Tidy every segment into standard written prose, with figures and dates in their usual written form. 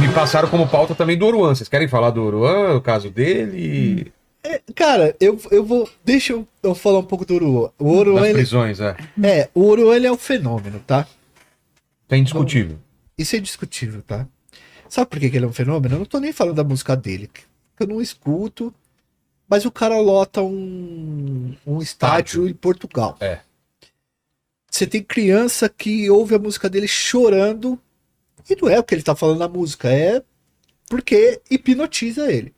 Me passaram como pauta também do Oruan. Vocês querem falar do Oruan, o caso dele? Cara, eu vou. Deixa eu falar um pouco do Oruan. O Oruan, Das prisões, o Oruan ele é um fenômeno, tá? É indiscutível. Isso é indiscutível, tá? Sabe por que ele é um fenômeno? Eu não tô nem falando da música dele, que eu não escuto, mas o cara lota um estádio em Portugal. É. Você tem criança que ouve a música dele chorando, e não é o que ele tá falando na música, é porque hipnotiza ele.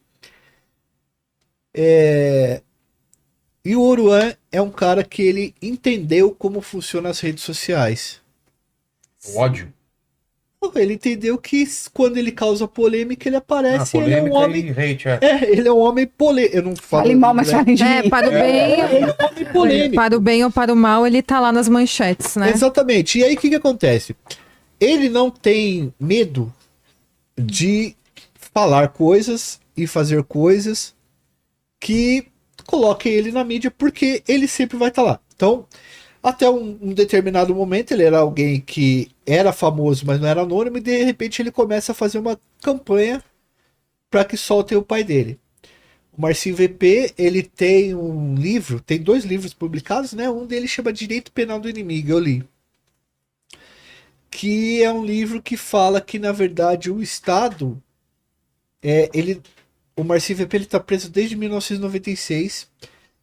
E o Oruan é um cara que ele entendeu como funcionam as redes sociais. O ódio. Ele entendeu que quando ele causa polêmica, ele aparece e ele é um Polêmica homem. e hate, Ele é um homem polêmico. Eu não falo. Fale mal, mas fale de mim. Para o bem, Ele é um homem polêmico. para o bem ou para o mal, ele tá lá nas manchetes, né? Exatamente. E aí o que acontece? Ele não tem medo de falar coisas e fazer coisas que coloquem ele na mídia, porque ele sempre vai estar lá. Então, até um determinado momento, ele era alguém que era famoso, mas não era anônimo, e de repente ele começa a fazer uma campanha para que soltem o pai dele. O Marcinho VP, ele tem um livro, tem 2 livros publicados, né? Um deles chama Direito Penal do Inimigo, eu li. Que é um livro que fala que, na verdade, o Estado, o Marcinho VP, ele tá preso desde 1996,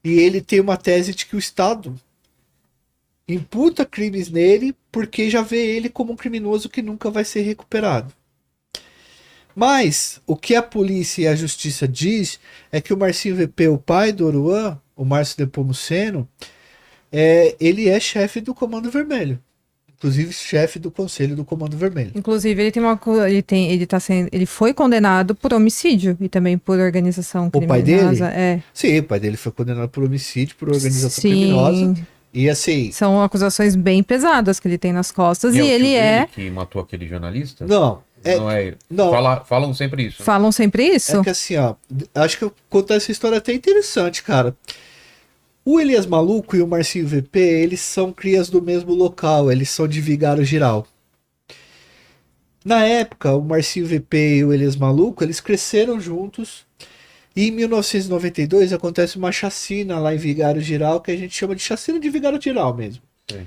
e ele tem uma tese de que o Estado imputa crimes nele porque já vê ele como um criminoso que nunca vai ser recuperado. Mas o que a polícia e a justiça diz é que o Marcinho VP, o pai do Oruan, o Márcio Nepomuceno, ele é chefe do Comando Vermelho. Inclusive chefe do Conselho do Comando Vermelho. Inclusive, ele foi condenado por homicídio e também por organização criminosa. O pai dele? É. Sim, o pai dele foi condenado por homicídio, por organização Sim. criminosa. E assim... São acusações bem pesadas que ele tem nas costas. E o tio ele dele que matou aquele jornalista? Não. Não. Falam sempre isso. Falam sempre isso? É que assim, ó, acho que eu contar essa história até interessante, cara. O Elias Maluco e o Marcinho VP, eles são crias do mesmo local, eles são de Vigário Geral. Na época, o Marcinho VP e o Elias Maluco, eles cresceram juntos. E em 1992 acontece uma chacina lá em Vigário Geral, que a gente chama de chacina de Vigário Geral mesmo. Sim.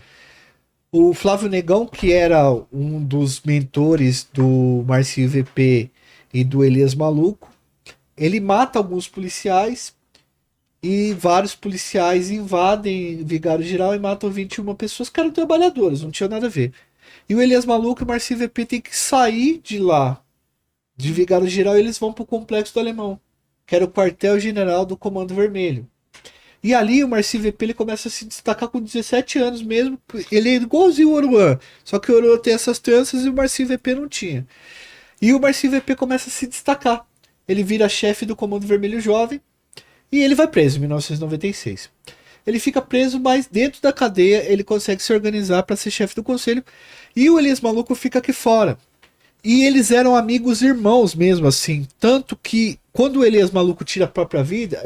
O Flávio Negão, que era um dos mentores do Marcinho VP e do Elias Maluco, ele mata alguns policiais e vários policiais invadem Vigário Geral e matam 21 pessoas que eram trabalhadoras, não tinha nada a ver. E o Elias Maluco e o Marcinho VP tem que sair de lá, de Vigário Geral, e eles vão pro Complexo do Alemão, que era o quartel-general do Comando Vermelho. E ali o Marcinho VP ele começa a se destacar com 17 anos mesmo. Ele é igualzinho o Oruan, só que o Oruan tem essas tranças e o Marcinho VP não tinha. E o Marcinho VP começa a se destacar. Ele vira chefe do Comando Vermelho Jovem e ele vai preso em 1996. Ele fica preso, mas dentro da cadeia ele consegue se organizar para ser chefe do conselho. E o Elias Maluco fica aqui fora. E eles eram amigos irmãos mesmo, assim. Tanto que quando o Elias Maluco tira a própria vida,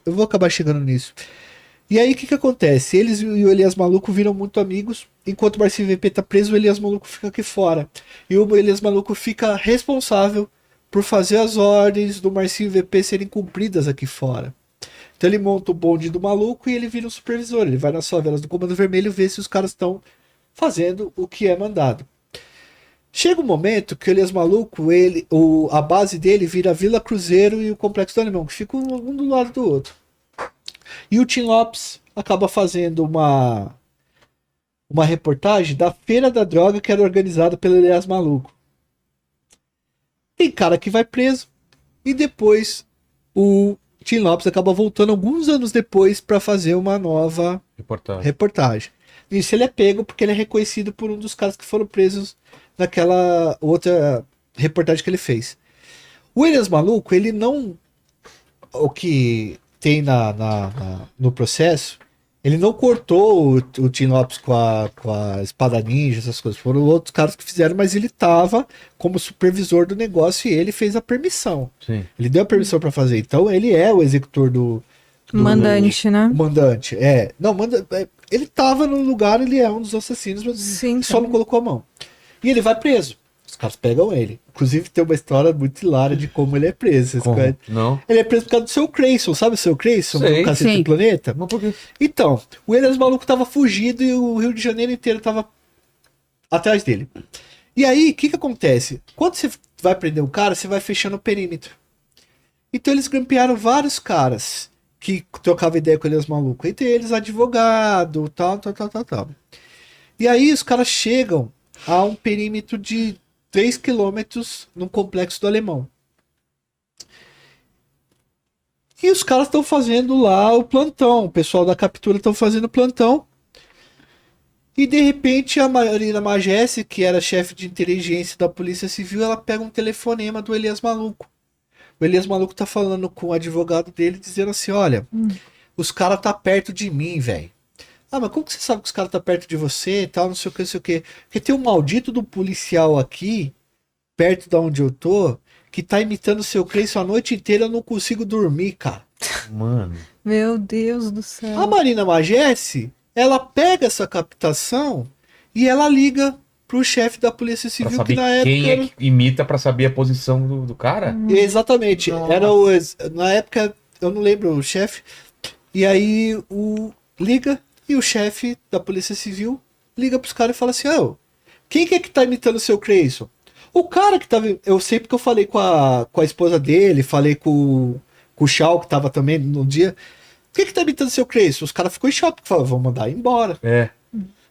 eu vou acabar chegando nisso. E aí o que acontece? Eles e o Elias Maluco viram muito amigos. Enquanto o Marcinho VP tá preso, o Elias Maluco fica aqui fora. E o Elias Maluco fica responsável por fazer as ordens do Marcinho VP serem cumpridas aqui fora. Então ele monta o bonde do maluco e ele vira um supervisor. Ele vai nas favelas do Comando Vermelho ver se os caras estão fazendo o que é mandado. Chega um momento que o Elias Maluco, a base dele vira a Vila Cruzeiro e o Complexo do Alemão, que ficam um do lado do outro. E o Tim Lopes acaba fazendo uma reportagem da Feira da Droga que era organizada pelo Elias Maluco. Tem cara que vai preso e depois o Tim Lopes acaba voltando alguns anos depois para fazer uma nova reportagem. Isso ele é pego porque ele é reconhecido por um dos caras que foram presos naquela outra reportagem que ele fez. O Elias Maluco, ele não... O que tem no processo, ele não cortou o Tim Lopes com a espada ninja, essas coisas. Foram outros caras que fizeram, mas ele estava como supervisor do negócio e ele fez a permissão. Sim. Ele deu a permissão para fazer. Então ele é o executor do mandante, né? O mandante, Não, ele estava no lugar, ele é um dos assassinos, mas Sim, só não colocou a mão. E ele vai preso. Os caras pegam ele. Inclusive tem uma história muito hilária de como ele é preso. Vocês Como? conhecem? Não. Ele é preso por causa do seu Creyson, sabe o seu Creyson? Sei. Do Cacete Sim. do Planeta? Mas por quê? Então, o Elias Maluco tava fugido e o Rio de Janeiro inteiro tava atrás dele. E aí, o que acontece? Quando você vai prender um cara, você vai fechando o perímetro. Então eles grampearam vários caras que trocavam ideia com o Elias Maluco. Entre eles, advogado, tal. E aí os caras chegam a um perímetro de 3 quilômetros no complexo do Alemão. E os caras estão fazendo lá o plantão. O pessoal da captura estão fazendo plantão. E de repente a Marina Magesse, que era chefe de inteligência da Polícia Civil, ela pega um telefonema do Elias Maluco. O Elias Maluco tá falando com o advogado dele, dizendo assim, olha, os caras tá perto de mim, velho. Ah, mas como que você sabe que os caras tá perto de você e tal, não sei o que, não sei o que. Porque tem um maldito do policial aqui, perto da onde eu tô, que tá imitando o seu Creyson a noite inteira, eu não consigo dormir, cara. Mano. Meu Deus do céu. A Marina Magesse, ela pega essa captação e ela liga pro chefe da Polícia Pra Civil, que saber na época quem é era... que imita pra saber a posição do cara? Exatamente. Nossa. Era o, na época, eu não lembro o chefe. E aí o liga e o chefe da Polícia Civil liga pros caras e fala assim: "Ô, quem que é que tá imitando o seu Creyson?" O cara que tava. Eu sei porque eu falei com a esposa dele, falei com o Shaw, que tava também no dia. Quem que tá imitando o seu Creyson? Os caras ficou em choque, falaram, vamos mandar embora. É.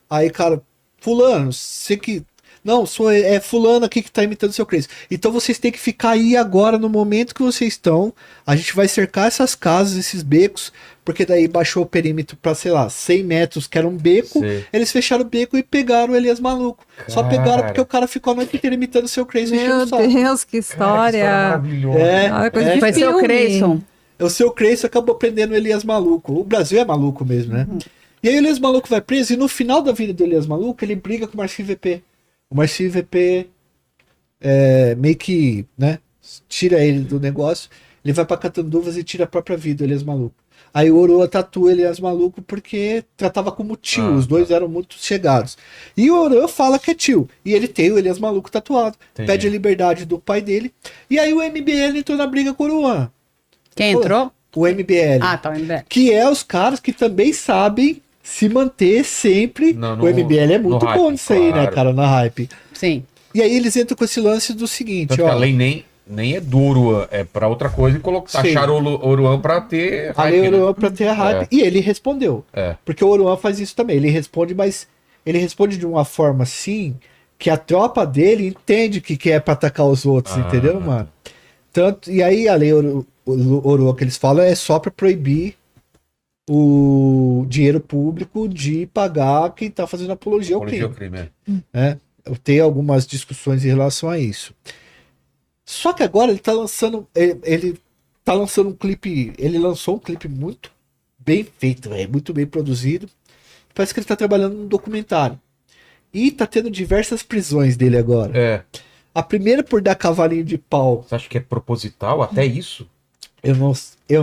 Aí, cara, fulano, você que... Não, é fulano aqui que tá imitando o seu Creyson. Então vocês têm que ficar aí agora, no momento que vocês estão. A gente vai cercar essas casas, esses becos, porque daí baixou o perímetro pra, sei lá, 100 metros, que era um beco. Sei. Eles fecharam o beco e pegaram o Elias Maluco. Só Cara. pegaram porque o cara ficou a noite inteira imitando o seu Creyson e enchendo Meu o saco. Deus, que Cara, que história história. maravilhosa. É, Ah, coisa é. de Foi seu filme. Creyson. O seu Creyson acabou prendendo o Elias Maluco. O Brasil é maluco mesmo, né? E aí o Elias Maluco vai preso e no final da vida do Elias Maluco ele briga com o Marcinho VP. O Marcinho VP meio que, né, tira ele do negócio. Ele vai pra Catanduvas e tira a própria vida, o Elias Maluco. Aí o Oroa tatua o Elias Maluco porque tratava como tio. Os dois eram muito chegados. E o Oroa fala que é tio. E ele tem o Elias Maluco tatuado. Entendi. Pede a liberdade do pai dele. E aí o MBL entrou na briga com o Oroa. Quem entrou? O MBL. Ah, tá, o MBL. Que é os caras que também sabem se manter sempre. No O MBL é no muito hype, bom nisso aí, né, claro. cara, na hype. Sim. E aí eles entram com esse lance do seguinte, Tanto que ó. a lei nem é do Oruan, é pra outra coisa e Sim. taxaram o Oruan pra ter A lei hype, né? Oruan pra ter a hype. É. E ele respondeu. É. Porque o Oruan faz isso também. Ele responde, mas ele responde de uma forma assim que a tropa dele entende que é pra atacar os outros, entendeu, mano? Tanto, e aí a lei Oruan que eles falam é só pra proibir o dinheiro público de pagar quem tá fazendo apologia ao Apologia crime. ao crime, Né? Eu tenho algumas discussões em relação a isso. Só que agora ele tá lançando. Ele tá lançando um clipe. Ele lançou um clipe muito bem feito, muito bem produzido. Parece que ele tá trabalhando num documentário. E tá tendo diversas prisões dele agora. É. A primeira por dar cavalinho de pau. Você acha que é proposital até isso? Eu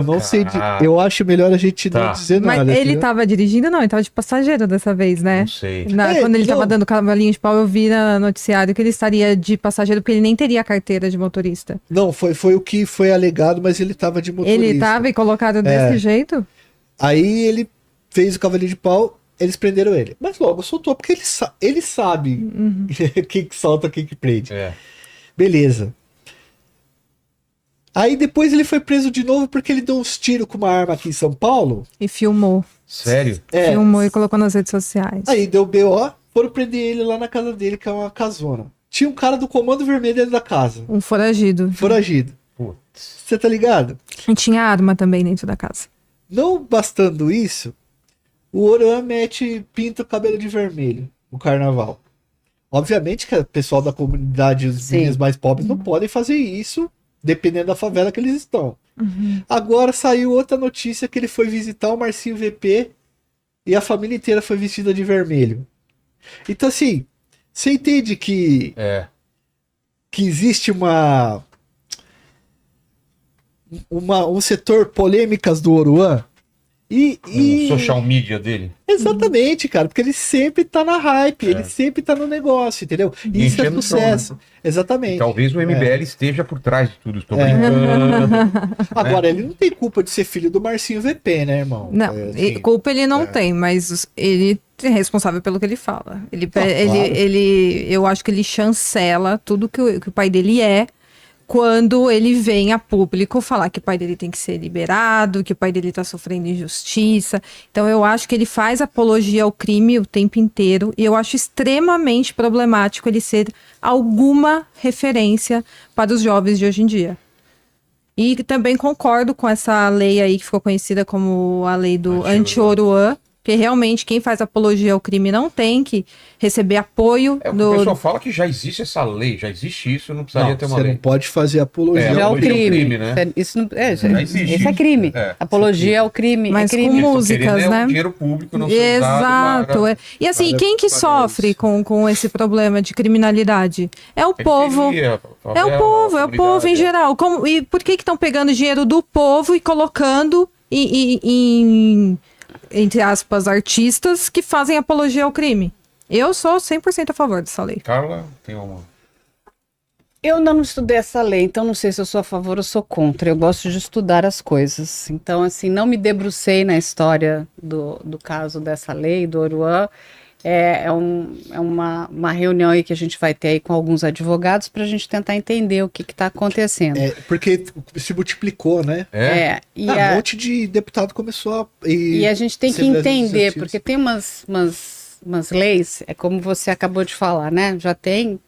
não sei. Eu acho melhor a gente Tá. não dizer Mas nada. ele entendeu? tava dirigindo, não, ele tava de passageiro dessa vez, né? Não sei. Quando ele tava não. dando cavalinho de pau, eu vi no noticiário que ele estaria de passageiro, porque ele nem teria carteira de motorista. Não, foi o que foi alegado, mas ele tava de motorista. Ele tava e colocado desse jeito? Aí ele fez o cavalinho de pau, eles prenderam ele. Mas logo soltou, porque ele sabe quem que solta, quem que prende. É. Beleza. Aí depois ele foi preso de novo porque ele deu uns tiros com uma arma aqui em São Paulo. E filmou. Sério? Filmou e colocou nas redes sociais. Aí deu BO, foram prender ele lá na casa dele, que é uma casona. Tinha um cara do Comando Vermelho dentro da casa, Um foragido. foragido. Putz. Você tá ligado? E tinha arma também dentro da casa. Não bastando isso, o Oran pinta o cabelo de vermelho no carnaval. Obviamente que o pessoal da comunidade, os Sim. meninos mais pobres, não podem fazer isso, dependendo da favela que eles estão. Agora saiu outra notícia que ele foi visitar o Marcinho VP e a família inteira foi vestida de vermelho. Então, assim, você entende que É. existe um setor polêmicas do Oruan? O social media dele. Exatamente, cara, porque ele sempre tá na hype, ele sempre tá no negócio, entendeu? E Isso é enchendo o sucesso. Exatamente. E talvez o MBL esteja por trás de tudo. Estou brincando. Agora, ele não tem culpa de ser filho do Marcinho VP, né, irmão? Não, assim, culpa ele não tem, mas ele é responsável pelo que ele fala. claro. Eu acho que ele chancela tudo que o pai dele é quando ele vem a público falar que o pai dele tem que ser liberado, que o pai dele tá sofrendo injustiça. Então eu acho que ele faz apologia ao crime o tempo inteiro e eu acho extremamente problemático ele ser alguma referência para os jovens de hoje em dia. E também concordo com essa lei aí que ficou conhecida como a lei do anti-Oruan, porque realmente quem faz apologia ao crime não tem que receber apoio. O pessoal fala que já existe essa lei, já existe isso, não precisaria ter uma você lei. não pode fazer apologia. Já é o apologia ao crime. né? Isso não, Já existe. esse é crime. Apologia ao crime. Mas é crime. com Eles tão músicas, querendo, né? O dinheiro público não ser usado Exato. para- E assim, para- quem que para sofre isso. com esse problema de criminalidade? É o povo. periferia, É o povo, é o povo em comunidade. geral. E por que estão pegando dinheiro do povo e colocando em, entre aspas, artistas que fazem apologia ao crime? Eu sou 100% a favor dessa lei. Carla, tem uma... Eu ainda não estudei essa lei, então não sei se eu sou a favor ou sou contra. Eu gosto de estudar as coisas. Então, assim, não me debrucei na história do caso dessa lei, do Oruan. É uma reunião aí que a gente vai ter aí com alguns advogados para a gente tentar entender o que está acontecendo. Porque se multiplicou, né? E Um monte de deputado começou a... E a gente tem que entender, porque tem umas leis, é como você acabou de falar, né? Já tem...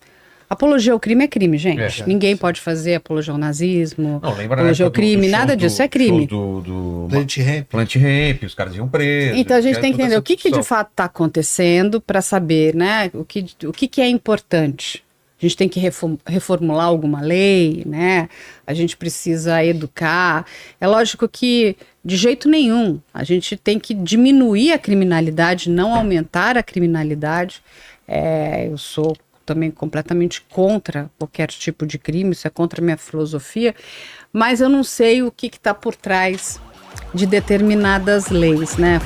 Apologia ao crime é crime, gente. Ninguém pode fazer apologia ao nazismo, Não, lembra apologia ao crime, nada disso é crime. Do Plant Ramp, os caras iam presos. Então a gente tem que entender o que de discussão. fato está acontecendo para saber, né? O que é importante. A gente tem que reformular alguma lei, né? A gente precisa educar. É lógico que, de jeito nenhum, a gente tem que diminuir a criminalidade, não aumentar a criminalidade. Eu sou também completamente contra qualquer tipo de crime, isso é contra a minha filosofia, mas eu não sei o que está por trás de determinadas leis, né?